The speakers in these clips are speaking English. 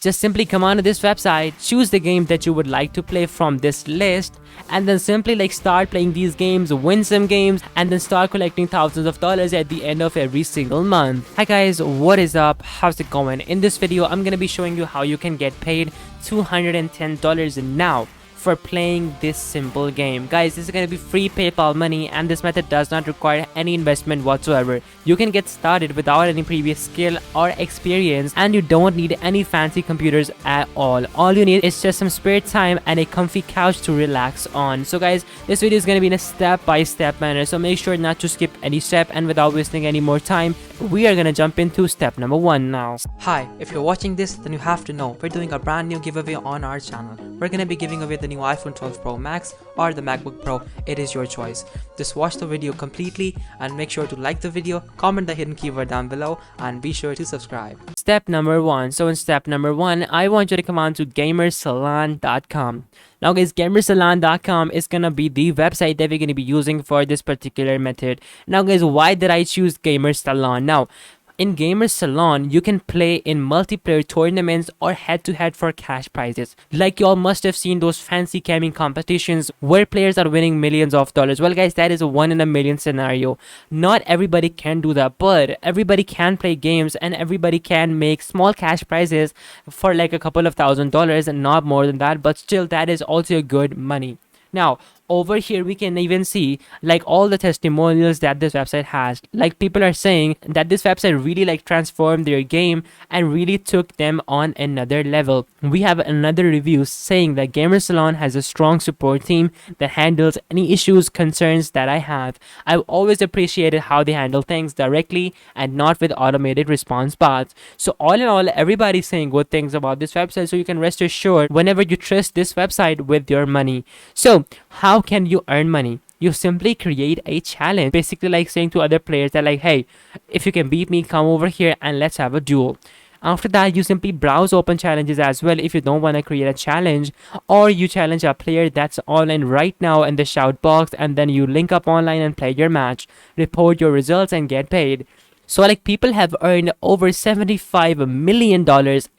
Just simply come onto this website, choose the game that you would like to play from this list, and then simply start playing these games, win some games, and then start collecting thousands of dollars at the end of every single month. Hi guys, what is up? How's it going? In this video, I'm gonna be showing you how you can get paid $210 now for playing this simple game. Guys, this is going to be free PayPal money, and this method does not require any investment whatsoever. You can get started without any previous skill or experience, and you don't need any fancy computers at all. All you need is just some spare time and a comfy couch to relax on. So guys, this video is going to be in a step-by-step manner, so make sure not to skip any step, and without wasting any more time, we are going to jump into step number 1 now. Hi, if you're watching this, then you have to know we're doing a brand new giveaway on our channel. We're going to be giving away the new iPhone 12 Pro Max or the MacBook Pro. It is your choice. Just watch the video completely and make sure to like the video, comment the hidden keyword down below, and be sure to subscribe. Step number 1. So in step number 1, I want you to come on to gamersalon.com. Now guys, gamersalon.com is gonna be the website that we're gonna be using for this particular method. Now guys, why did I choose Gamersalon? Now, in Gamersalon, you can play in multiplayer tournaments or head-to-head for cash prizes. Like y'all must have seen those fancy camming competitions where players are winning millions of dollars. Well guys, that is a 1 in a million scenario. Not everybody can do that, but everybody can play games and everybody can make small cash prizes for like a couple of $1,000s and not more than that, but still that is also good money. Now, over here we can even see all the testimonials that this website has. People are saying that this website really transformed their game and really took them on another level. We have another review saying that Gamersalon has a strong support team that handles any issues, concerns that I have. I've always appreciated how they handle things directly and not with automated response bots. So all in all, everybody's saying good things about this website, so you can rest assured whenever you trust this website with your money. So how can you earn money? You simply create a challenge, basically saying to other players that hey, if you can beat me, come over here and let's have a duel. After that, you simply browse open challenges as well if you don't want to create a challenge, or you challenge a player that's online right now in the shout box, and then you link up online and play your match, report your results and get paid. So people have earned over $75 million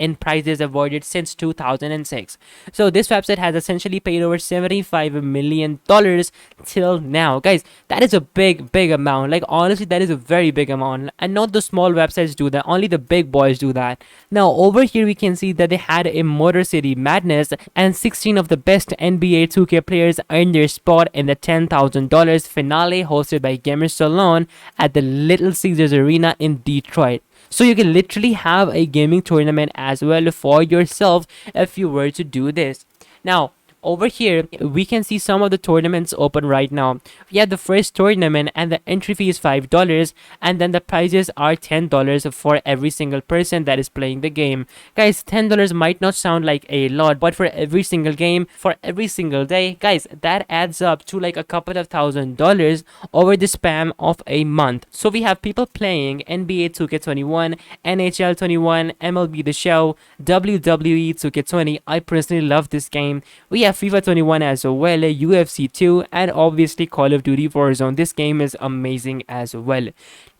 in prizes awarded since 2006. So this website has essentially paid over $75 million till now. Guys, that is a big amount. Honestly, that is a very big amount. And not the small websites do that. Only the big boys do that. Now, over here we can see that they had a Motor City Madness, and 16 of the best NBA 2K players earned their spot in the $10,000 finale hosted by Gamersalon at the Little Caesars Arena in Detroit. So you can literally have a gaming tournament as well for yourself if you were to do this. Now, over here, we can see some of the tournaments open right now. We have the first tournament, and the entry fee is $5, and then the prizes are $10 for every single person that is playing the game. Guys, $10 might not sound like a lot, but for every single game, for every single day, guys, that adds up to a couple of $1,000s over the span of a month. So we have people playing NBA 2K21, NHL 21, MLB The Show, WWE 2K20. I personally love this game. We have FIFA 21 as well, UFC 2, and obviously Call of Duty Warzone. This game is amazing as well.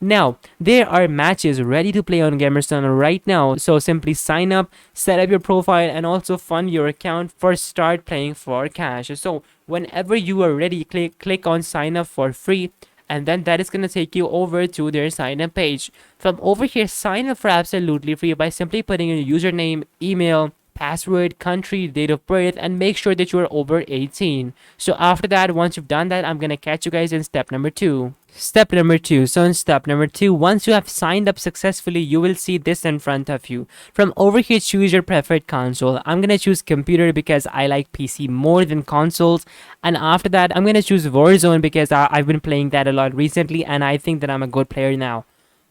Now, there are matches ready to play on Gamersalon right now, so simply sign up, set up your profile, and also fund your account for start playing for cash. So whenever you are ready, click on sign up for free, and then that is going to take you over to their sign up page. From over here, sign up for absolutely free by simply putting in your username, email, password, country, date of birth, and make sure that you are over 18. So after that, once you've done that, I'm gonna catch you guys in step number 2. Step number 2. So in step number 2, once you have signed up successfully, you will see this in front of you. From over here, choose your preferred console. I'm gonna choose computer because I like PC more than consoles. And after that, I'm gonna choose Warzone because I've been playing that a lot recently, and I think that I'm a good player now.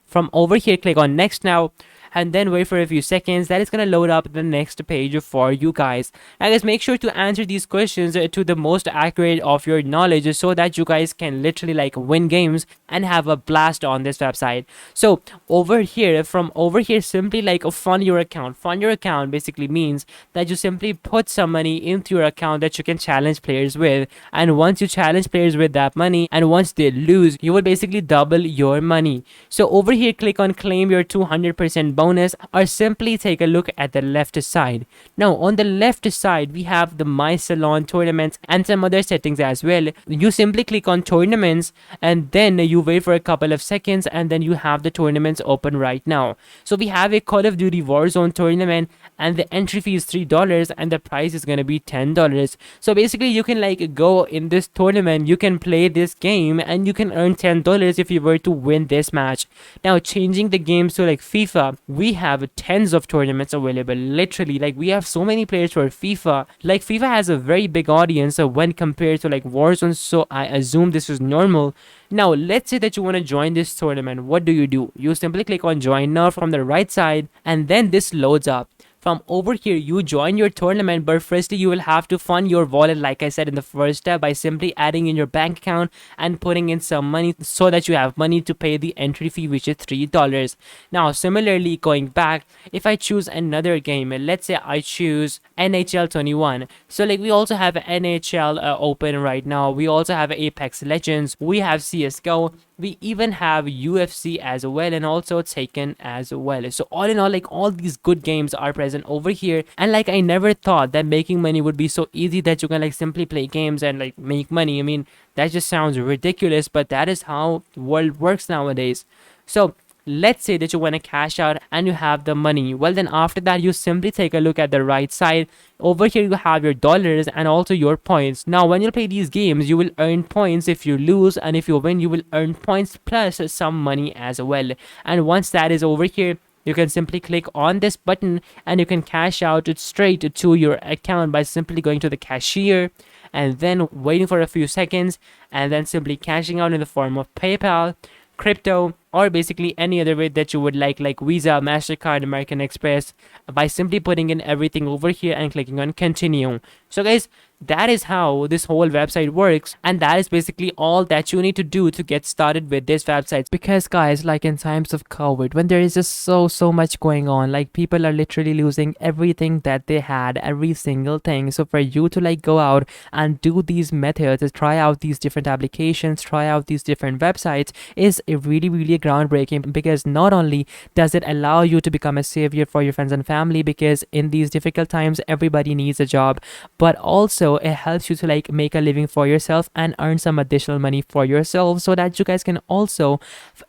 From over here, click on next now, and then wait for a few seconds. That is going to load up the next page for you guys. Now guys, make sure to answer these questions to the most accurate of your knowledge so that you guys can literally win games and have a blast on this website. So over here, from over here, simply fund your account. Fund your account basically means that you simply put some money into your account that you can challenge players with, and once you challenge players with that money, and once they lose, you will basically double your money. So over here, click on claim your 200% bonus bonus, or simply take a look at the left side. Now on the left side we have the My Salon tournaments and some other settings as well. You simply click on tournaments and then you wait for a couple of seconds and then you have the tournaments open right now. So we have a Call of Duty Warzone tournament and the entry fee is $3 and the price is gonna be $10. So basically you can like go in this tournament, you can play this game and you can earn $10 if you were to win this match. Now changing the games to like FIFA, we have tens of tournaments available. Literally, like we have so many players for FIFA. Like FIFA has a very big audience when compared to like Warzone, so I assume this is normal. Now let's say that you want to join this tournament. What do? You simply click on join now from the right side and then this loads up. From over here you join your tournament, but firstly you will have to fund your wallet like I said in the first step by simply adding in your bank account and putting in some money so that you have money to pay the entry fee, which is $3. Now similarly, going back, if I choose another game, let's say I choose NHL 21, so like we also have NHL open right now, we also have Apex Legends, we have CSGO, we even have UFC as well, and also Taken as well. So all in all, like all these good games are present over here, and like I never thought that making money would be so easy that you can like simply play games and like make money. I mean, that just sounds ridiculous, but that is how the world works nowadays. So let's say that you want to cash out and you have the money. Well, then after that you simply take a look at the right side. Over here you have your dollars and also your points. Now when you play these games you will earn points if you lose, and if you win you will earn points plus some money as well. And once that is over here, you can simply click on this button and you can cash out it straight to your account by simply going to the cashier and then waiting for a few seconds and then simply cashing out in the form of PayPal, crypto, or basically any other way that you would like Visa, MasterCard, American Express, by simply putting in everything over here and clicking on continue. So guys, that is how this whole website works, and that is basically all that you need to do to get started with this website. Because guys, like in times of COVID, when there is just so much going on, like people are literally losing everything that they had, every single thing. So for you to like go out and do these methods, try out these different applications, try out these different websites, is a really groundbreaking, because not only does it allow you to become a savior for your friends and family, because in these difficult times everybody needs a job, but also it helps you to like make a living for yourself and earn some additional money for yourself, so that you guys can also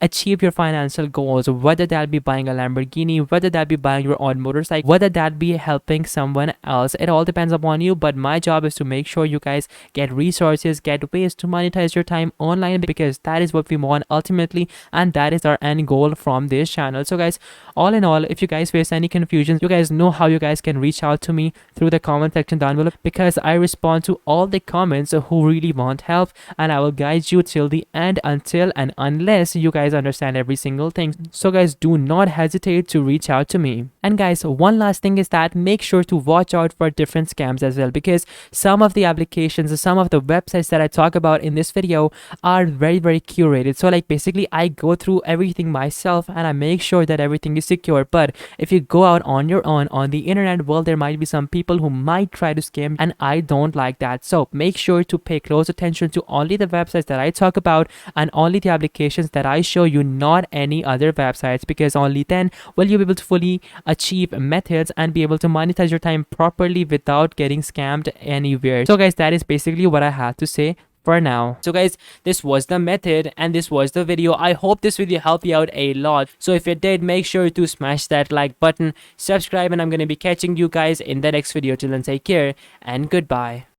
achieve your financial goals, whether that be buying a Lamborghini, whether that be buying your own motorcycle, whether that be helping someone else. It all depends upon you, but my job is to make sure you guys get resources, get ways to monetize your time online, because that is what we want ultimately, and that is our end goal from this channel. So guys, all in all, if you guys face any confusion, you guys know how you guys can reach out to me through the comment section down below, because I respond to all the comments who really want help, and I will guide you till the end, until and unless you guys understand every single thing. So guys, do not hesitate to reach out to me. And guys, one last thing is that make sure to watch out for different scams as well, because some of the applications, some of the websites that I talk about in this video are very curated. So like basically I go through everything myself and I make sure that everything is secure. But if you go out on your own on the internet, well, there might be some people who might try to scam, and I don't like that. So make sure to pay close attention to only the websites that I talk about and only the applications that I show you, not any other websites, because only then will you be able to fully achieve methods and be able to monetize your time properly without getting scammed anywhere. So guys, that is basically what I had to say for now. So guys, this was the method and this was the video. I hope this video helped you out a lot. So if it did, make sure to smash that like button, subscribe, and I'm going to be catching you guys in the next video. Till then, take care and goodbye.